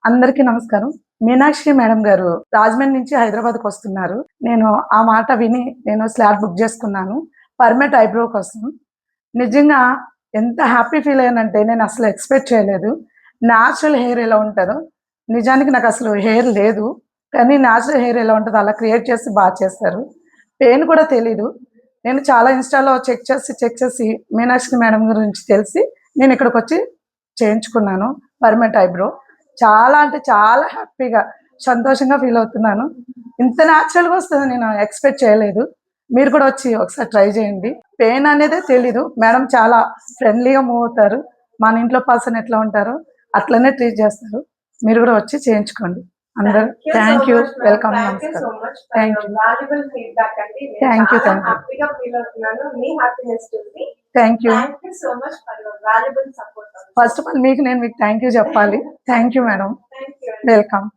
అందరికీ నమస్కారం. మీనాక్షి మేడం గారు రాజమండ్రి నుంచి హైదరాబాద్‌కి వస్తున్నారు. నేను ఆ మాట విని స్లాట్ బుక్ చేసుకున్నాను. పర్మనెంట్ ఐబ్రో కోసం. నిజంగా ఎంత హ్యాపీ ఫీల్ అయ్యానంటే నేను అసలు ఎక్స్‌పెక్ట్ చేయలేదు. నేచురల్ హెయిర్ ఎలా ఉంటదో, నిజానికి నాకసలు హెయిర్ లేదు. కానీ నేచురల్ హెయిర్ ఎలా ఉంటదో అలా క్రియేట్ చేసి చేస్తారు. పెయిన్ కూడా తెలీదు. నేను చాలా ఇన్‌స్టాలో చెక్ చేసి మీనాక్షి మేడం గురించి తెలిసి నేను ఇక్కడికొచ్చి చేయించుకున్నాను పర్మనెంట్ ఐబ్రో. చాలా అంటే చాలా హ్యాపీగా, సంతోషంగా ఫీల్ అవుతున్నాను. ఇంత నేచురల్‌గా వస్తదని నేను ఎక్స్‌పెక్ట్ చేయలేదు. మీరు కూడా వచ్చి ఒకసారి ట్రై చేయండి. పెయిన్ అనేదే తెలీదు. మేడం చాలా ఫ్రెండ్లీగా మూవ్ అవుతారు. మన ఇంట్లో పర్సన్ ఎట్లా ఉంటారో అట్లనే ట్రీట్ చేస్తారు. మీరు కూడా వచ్చి చేయించుకోండి. అందరూ థ్యాంక్ యూ. వెల్కమ్. నమస్కారం. Thank you. వాల్యుబుల్ ఫీడ్‌బ్యాక్ అండి. నేను థ్యాంక్ యూ. చాలా హ్యాపీగా ఫీల్ అవుతున్నాను. మీ హ్యాపీనెస్ చూసి. Thank you. Thank you so much for your valuable support. First of all మీకు థ్యాంక్ యూ చెప్పాలి. Thank you madam. Thank you. Welcome.